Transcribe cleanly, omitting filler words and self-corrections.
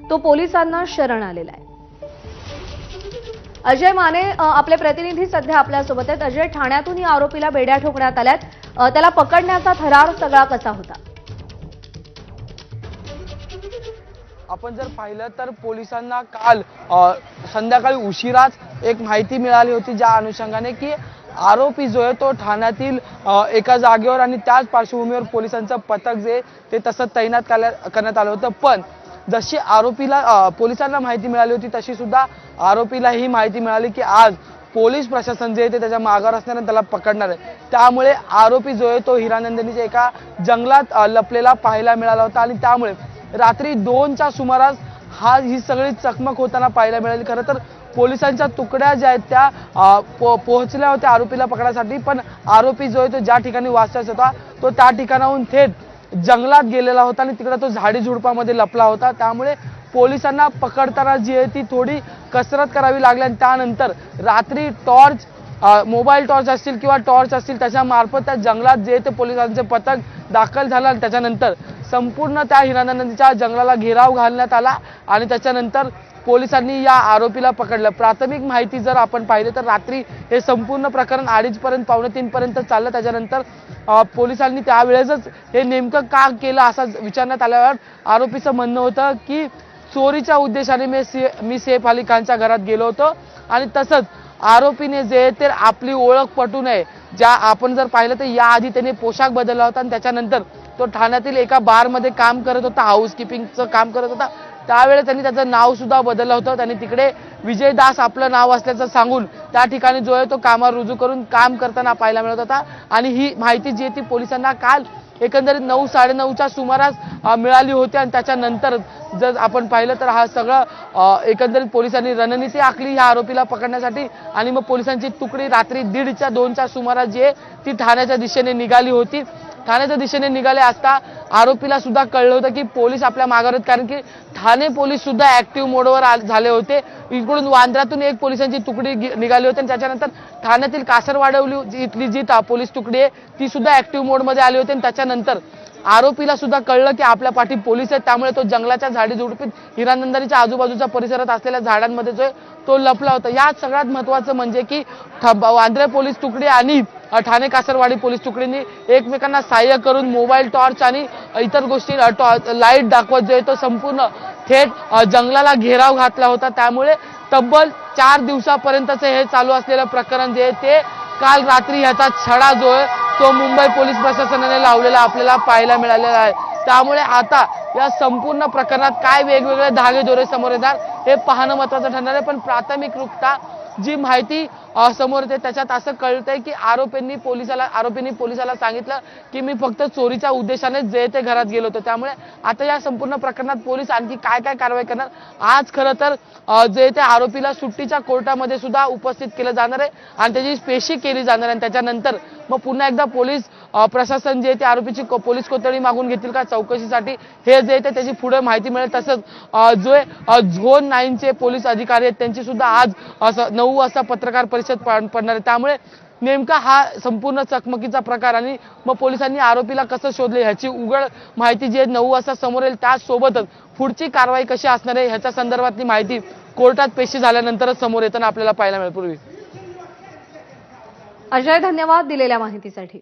तो पोलिसांना शरण आलेला आहे। अजय माने आपले प्रतिनिधी सध्या आपल्या सोबत आहेत। अजय, ठाण्यातून या आरोपीला बेड्या ठोकण्यात आल्यात, त्याला पकडण्याचा थरार सगळा कसा होता? आपण जर पाहिलं तर पोलिसांना काल संध्याकाळी उशिराच एक माहिती मिळाली होती, ज्या अनुषंगाने की आरोपी जो आहे तो ठाण्यातील एका जागेवर आणि त्याच पार्श्वभूमीवर पोलिसांचं पथक जे ते तसं तैनात करण्यात आलं होतं। पण जशी आरोपीला पोलिसांना माहिती मिळाली होती तशी सुद्धा आरोपीला ही माहिती मिळाली की आज पोलीस प्रशासन जे ते त्याच्या मागावर असल्याने त्याला पकडणार आहे। त्यामुळे आरोपी जो आहे तो हिरानंदिनीच्या एका जंगलात लपलेला पाहायला मिळाला होता आणि त्यामुळे रात्री 2च्या सुमारास ही सगळी चकमक होताना पाहायला मिळाली। खरं तर पोलिसांच्या तुकड्या ज्या आहेत त्या पोहोचल्या होत्या आरोपीला पकडण्यासाठी, पण आरोपी जो आहे तो ज्या ठिकाणी वास्तव्यास होता तो त्या ठिकाणाहून थेट जंगलात गेलेला होता आणि तिकडे तो झाडी झुडपामध्ये लपला होता। त्यामुळे पोलिसांना पकडताना जी आहे ती थोडी कसरत करावी लागली आणि त्यानंतर रात्री टॉर्च, मोबाईल टॉर्च असतील किंवा टॉर्च असतील त्याच्या मार्फत त्या जंगलात जे ते पोलिसांचे पथक दाखल झालं आणि त्याच्यानंतर संपूर्ण त्या हिरानंदीच्या जंगलाला घेराव घालण्यात आला आणि त्याच्यानंतर पोलिसांनी या आरोपीला पकडलं। प्राथमिक माहिती जर आपण पाहिली तर रात्री हे संपूर्ण प्रकरण 2:30 पर्यंत, 2:45 पर्यंत चाललं। त्याच्यानंतर पोलिसांनी त्यावेळेसच हे नेमकं का केलं असं विचारण्यात आल्यावर आरोपीचं म्हणणं होतं की चोरीच्या उद्देशाने मी सैफ अली खानच्या घरात गेलो होतो आणि तसंच आरोपीने जे ते आपली ओळख पटू नये, ज्या आपण जर पाहिलं तर याआधी त्याने पोशाख बदलला होता आणि त्याच्यानंतर तो ठाण्यातील एका बारमध्ये काम करत होता, हाऊसकीपिंगचं काम करत होता। त्यावेळेस त्यांनी त्याचं नाव सुद्धा बदललं होतं। त्यांनी तिकडे विजय दास आपलं नाव असल्याचं सांगून त्या ठिकाणी जो आहे तो कामावर रुजू करून काम करताना पाहायला मिळत होता आणि ही माहिती जी आहे ती पोलिसांना काल एकंदरीत 9-9:30च्या सुमारास मिळाली होती आणि त्याच्यानंतर जर आपण पाहिलं तर हा सगळं एकंदरीत पोलिसांनी रणनीती आखली या आरोपीला पकडण्यासाठी आणि मग पोलिसांची तुकडी रात्री 1:30-2च्या सुमारास जी आहे ती ठाण्याच्या दिशेने निघाली होती। ठाण्याच्या दिशेने निघाले असता आरोपीला सुद्धा कळलं होतं की पोलीस आपल्या मागावर आहेत, कारण की ठाणे पोलीस सुद्धा ऍक्टिव्ह मोडवर झाले होते। इकडून वांद्र्यातून एक पोलिसांची तुकडी निघाली होती आणि त्याच्यानंतर ठाण्यातील कासरवाडवली इथली जी पोलीस तुकडी आहे ती सुद्धा ऍक्टिव्ह मोडमध्ये आली होती आणि त्याच्यानंतर आरोपीला सुद्धा कळलं की आपल्या पाठी पोलीस आहेत। त्यामुळे तो जंगलाच्या झाडी झुडपीत हिरानंदानीच्या आजूबाजूच्या परिसरात असलेल्या झाडांमध्ये जो तो लपला होता। यात सगळ्यात महत्त्वाचं म्हणजे की वांद्रे पोलीस तुकडी आणि ठाणे कासरवाडी पोलीस तुकडींनी एकमेकांना सहाय्य करून मोबाईल टॉर्च आणि इतर गोष्टी लाईट दाखवत जे तो संपूर्ण थेट जंगलाला घेराव घातला होता। त्यामुळे तब्बल 4 दिवसापर्यंतचे हे चालू असलेलं प्रकरण जे ते काल रात्री ह्याचा छडा जो आहे तो मुंबई पोलीस प्रशासनाने लावलेला आपल्याला पाहायला मिळालेला आहे। त्यामुळे आता या संपूर्ण प्रकरणात काय वेगवेगळे धागेदोरे समोर येणार हे पाहणं महत्त्वाचं ठरणार आहे। पण प्राथमिकरित्या जी माहिती समोर येते त्याच्यात असं कळतंय की आरोपींनी पोलिसाला सांगितलं की मी फक्त चोरीच्या उद्देशाने जे ते घरात गेलो होतो। त्यामुळे आता या संपूर्ण प्रकरणात पोलीस आणखी काय काय कारवाई करणार, आज खरं तर जे ते आरोपीला सुट्टीच्या कोर्टामध्ये सुद्धा उपस्थित केलं जाणार आहे आणि त्याची पेशी केली जाणार आहे आणि त्याच्यानंतर मग पुन्हा एकदा पोलीस प्रशासन जे ते आरोपीची पोलीस कोठडी मागून घेतील का चौकशीसाठी हे जे ते त्याची पुढे माहिती मिळेल। तसंच जो झोन 9चे पोलीस अधिकारी आहेत त्यांची सुद्धा आज 9 वाजता पत्रकार परिषद पडणार आहे। त्यामुळे नेमका हा संपूर्ण चकमकीचा प्रकार आणि मग पोलिसांनी आरोपीला कसं शोधले ह्याची उघड माहिती जी 9 वाजता समोर येईल। त्यासोबतच पुढची कारवाई कशी असणार आहे ह्याच्या संदर्भातली माहिती कोर्टात पेशी झाल्यानंतरच समोर येताना आपल्याला पाहायला मिळेल। पूर्वी अजय, धन्यवाद दिलेल्या माहितीसाठी।